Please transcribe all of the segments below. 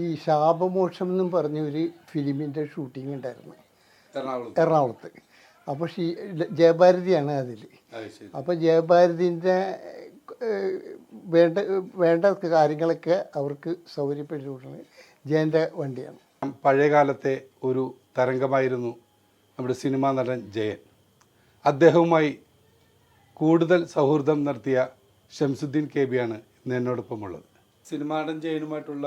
ഈ ശാപമോക്ഷം എന്നും പറഞ്ഞ ഒരു ഫിലിമിൻ്റെ ഷൂട്ടിംഗ് ഉണ്ടായിരുന്നു എറണാകുളത്ത്. അപ്പോൾ ജയഭാരതിയാണ് അതിൽ. അപ്പോൾ ജയഭാരതിൻ്റെ വേണ്ട കാര്യങ്ങളൊക്കെ അവർക്ക് സൗകര്യപ്പെട്ടുകൊണ്ടാണ് ജയൻ്റെ വണ്ടിയാണ്. പഴയകാലത്തെ ഒരു തരംഗമായിരുന്നു നമ്മുടെ സിനിമാ നടൻ ജയൻ. അദ്ദേഹവുമായി കൂടുതൽ സൗഹൃദം നടത്തിയ ഷംസുദ്ദീൻ KB ആണ് ഇന്ന് എന്നോടൊപ്പം ഉള്ളത്. സിനിമാ നടൻ ജയനുമായിട്ടുള്ള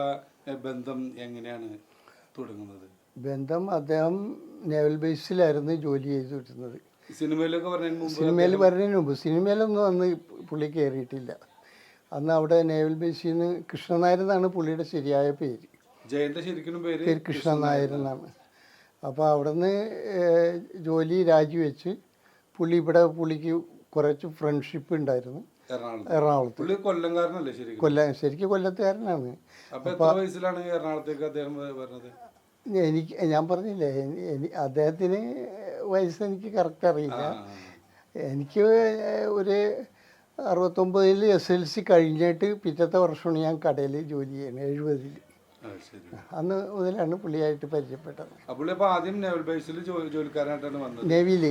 ബന്ധം എങ്ങനെയാണ് തുടങ്ങുന്നത്? ബന്ധം, അദ്ദേഹം നേവൽ ബേസിലായിരുന്നു ജോലി ചെയ്തിരുന്നത്. സിനിമയിലൊക്കെ പറഞ്ഞതിന് സിനിമയിൽ വരുന്നതിന് മുമ്പ് സിനിമയിലൊന്നും അന്ന് പുള്ളി കയറിയിട്ടില്ല. അന്ന് അവിടെ നേവൽ ബേസിൽ നിന്ന് കൃഷ്ണനായർ എന്നാണ് പുള്ളിയുടെ ശരിയായ പേര്. ജയന്റെ ശരിക്കും പേര് കൃഷ്ണനായർ എന്നാണ്. അപ്പോൾ അവിടെ നിന്ന് ജോലി രാജിവെച്ച് പുള്ളിക്ക് കുറച്ച് ഫ്രണ്ട്ഷിപ്പ് ഉണ്ടായിരുന്നു എറണാകുളത്ത്. ശരിക്കും കൊല്ലത്തുകാരനാണ്. ഞാൻ പറഞ്ഞില്ലേ, അദ്ദേഹത്തിന് വയസ്സ് എനിക്ക് കറക്റ്റ് അറിയില്ല. എനിക്ക് ഒരു 69 SLC കഴിഞ്ഞിട്ട് പിറ്റത്തെ വർഷമാണ് ഞാൻ കടയിൽ ജോലി ചെയ്യുന്നത്. 70 അന്ന് മുതലാണ് പുള്ളിയായിട്ട് പരിചയപ്പെട്ടത്. നേവിയിൽ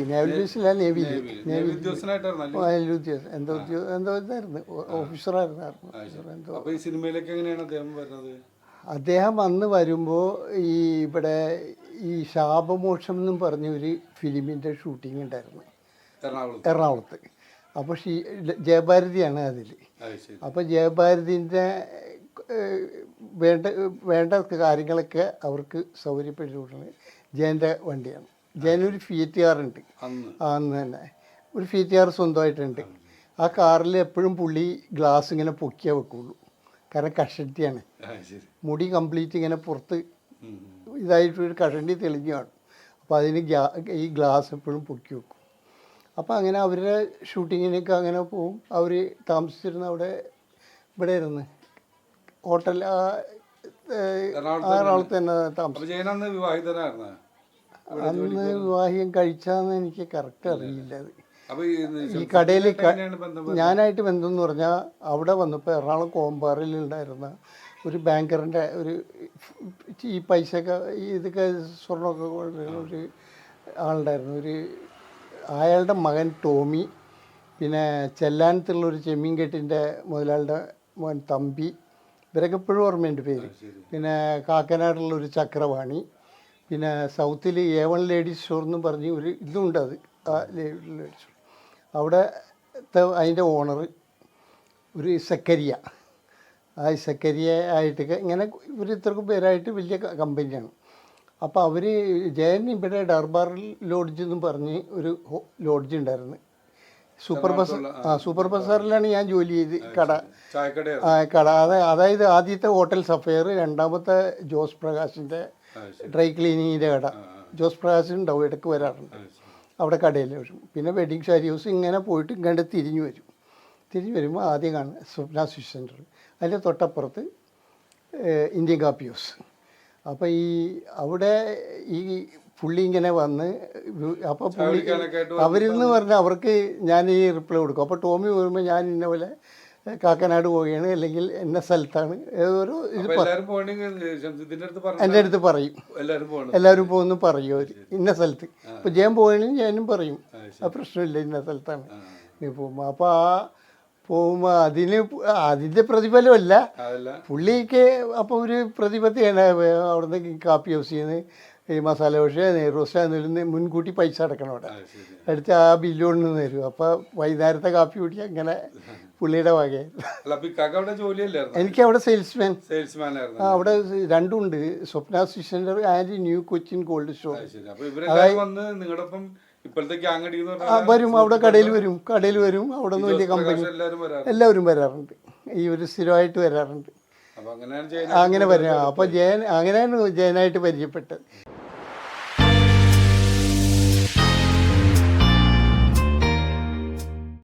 എന്തോ ഇതായിരുന്നു, ഓഫീസറായിരുന്നു. അദ്ദേഹം അന്ന് വരുമ്പോൾ ഇവിടെ ഈ ശാപമോക്ഷം എന്നും പറഞ്ഞ ഒരു ഫിലിമിൻ്റെ ഷൂട്ടിംഗ് ഉണ്ടായിരുന്നു എറണാകുളത്ത്. അപ്പോൾ ജയഭാരതിയാണ് അതിൽ. അപ്പോൾ ജയഭാരതിൻ്റെ വേണ്ട കാര്യങ്ങളൊക്കെ അവർക്ക് സൗകര്യപ്പെട്ടുകൊണ്ടാണ് ജയൻ്റെ വണ്ടിയാണ്. ജയനൊരു ഫിയറ്റ് കാറുണ്ട്. അന്ന് തന്നെ ഒരു ഫിയറ്റ് കാർ സ്വന്തമായിട്ടുണ്ട്. ആ കാറിൽ എപ്പോഴും പുള്ളി ഗ്ലാസ് ഇങ്ങനെ പൊക്കിയേ വെക്കുള്ളൂ. കാരണം കഷണ്ടിയാണ്, മുടി കംപ്ലീറ്റ് ഇങ്ങനെ പുറത്ത് ഇതായിട്ടൊരു കഷണ്ടി തെളിഞ്ഞു കാണും. അപ്പോൾ അതിന് ഈ ഗ്ലാസ് എപ്പോഴും പൊക്കി വെക്കും. അപ്പോൾ അങ്ങനെ അവരുടെ ഷൂട്ടിങ്ങിനൊക്കെ അങ്ങനെ പോവും. അവർ താമസിച്ചിരുന്ന ഇവിടെ ഇരുന്ന് ഹോട്ടൽ എറണാകുളത്ത് തന്നെ താമസിച്ചു. അന്ന് വിവാഹം കഴിച്ചാന്ന് എനിക്ക് കറക്റ്റ് അറിയില്ല. അത് ഈ കടയിൽ ഞാനായിട്ട് ബന്ധം എന്ന് പറഞ്ഞാൽ അവിടെ വന്നപ്പോൾ എറണാകുളം കോമ്പാറിലുണ്ടായിരുന്ന ഒരു ബാങ്കറിൻ്റെ ഈ പൈസയൊക്കെ ഇതൊക്കെ സ്വർണ്ണമൊക്കെ ഒരു ആളുണ്ടായിരുന്നു. അയാളുടെ മകൻ ടോമി, പിന്നെ ചെല്ലാനത്തുള്ളൊരു ചെമ്മീൻകെട്ടിൻ്റെ മുതലാളുടെ മോൻ തമ്പി, ഇവരൊക്കെ എപ്പോഴും ഓർമ്മയുണ്ട് പേര്. പിന്നെ കാക്കനാടുള്ളൊരു ചക്രവാണി, പിന്നെ സൗത്തിൽ A1 ലേഡീസ് സ്റ്റോർ എന്ന് പറഞ്ഞ് ഒരു ഇതുണ്ട്. അത് ആ ലേഡീസ് സ്റ്റോർ അവിടെ അതിൻ്റെ ഓണർ ഒരു സെക്കരിയ, ആ സെക്കരിയ ആയിട്ടൊക്കെ ഇങ്ങനെ ഇവർ ഇത്രക്കും പേരായിട്ട് വലിയ കമ്പനിയാണ്. അപ്പോൾ അവർ ജയൻ ഇവിടെ ഡർബാർ ലോഡ്ജ് എന്നും പറഞ്ഞ് ഒരു ലോഡ്ജ് ഉണ്ടായിരുന്നു. സൂപ്പർ ബസാറിലാണ് ഞാൻ ജോലി ചെയ്ത് കട അതായത് ആദ്യത്തെ ഹോട്ടൽ സഫയർ, രണ്ടാമത്തെ ജോസ് പ്രകാശിൻ്റെ ഡ്രൈ ക്ലീനിങ്ങിൻ്റെ കട. ജോസ് പ്രകാശ് ഉണ്ടാവും, ഇടയ്ക്ക് വരാറുണ്ട് അവിടെ കടയിൽ വരും. പിന്നെ വെഡിങ് സാരി ഹൗസ് ഇങ്ങനെ പോയിട്ട് ഇങ്ങോട്ട് തിരിഞ്ഞു വരുമ്പോൾ ആദ്യം കാണും സ്വപ്ന സ്വിച്ച് സെൻറ്റർ, അതിൻ്റെ തൊട്ടപ്പുറത്ത് ഇന്ത്യൻ കാപ്പി ഹൗസ്. അപ്പോൾ അവിടെ ഈ പുള്ളി ഇങ്ങനെ വന്ന്, അപ്പോൾ പുള്ളി അവരിന്ന് പറഞ്ഞാൽ അവർക്ക് ഞാൻ ഈ റിപ്ലൈ കൊടുക്കും. അപ്പോൾ ടോമി വരുമ്പോൾ ഞാൻ ഇന്ന പോലെ കാക്കനാട് പോവുകയാണ്, അല്ലെങ്കിൽ എന്ന സ്ഥലത്താണ്, ഏതൊരു ഇത് എൻ്റെ അടുത്ത് പറയും. എല്ലാവരും പോകുന്നു പറയും അവർ ഇന്ന സ്ഥലത്ത്. ഇപ്പോൾ ജയൻ പോവുകയാണെങ്കിൽ ഞാനും പറയും, ആ പ്രശ്നമില്ല, ഇന്ന സ്ഥലത്താണ് നീ പോകുമ്പോൾ. അപ്പോൾ പോകുമ്പോൾ അതിൻ്റെ പ്രതിഫലമല്ല പുള്ളിക്ക്. അപ്പോൾ ഒരു പ്രതിബദ്ധയാണ് അവിടുന്ന് കാപ്പി ഹൗസിൽ നിന്ന് ഈ മസാല ദോശ, നെയ്റോസ എന്നിരുന്ന് മുൻകൂട്ടി പൈസ അടക്കണം. അവിടെ അടുത്ത് ആ ബില്ല് കൊണ്ട് തരും. അപ്പോൾ വൈകുന്നേരത്തെ കാപ്പി കുടി അങ്ങനെ പുള്ളിയുടെ വകയായിരുന്നു. എനിക്കവിടെ സെയിൽസ്മാൻ. അവിടെ രണ്ടുമുണ്ട്, Swapna switch centre and new Cochin cold store. വരും, അവിടെ കടയിൽ വരും. അവിടെ നിന്ന് വലിയ കമ്പനി എല്ലാവരും വരാറുണ്ട്. ഈ ഒരു സ്ഥിരമായിട്ട് വരാറുണ്ട്. അങ്ങനെ വരാം. അപ്പോൾ അങ്ങനെയാണ് ജയനായിട്ട് പരിചയപ്പെട്ടത്.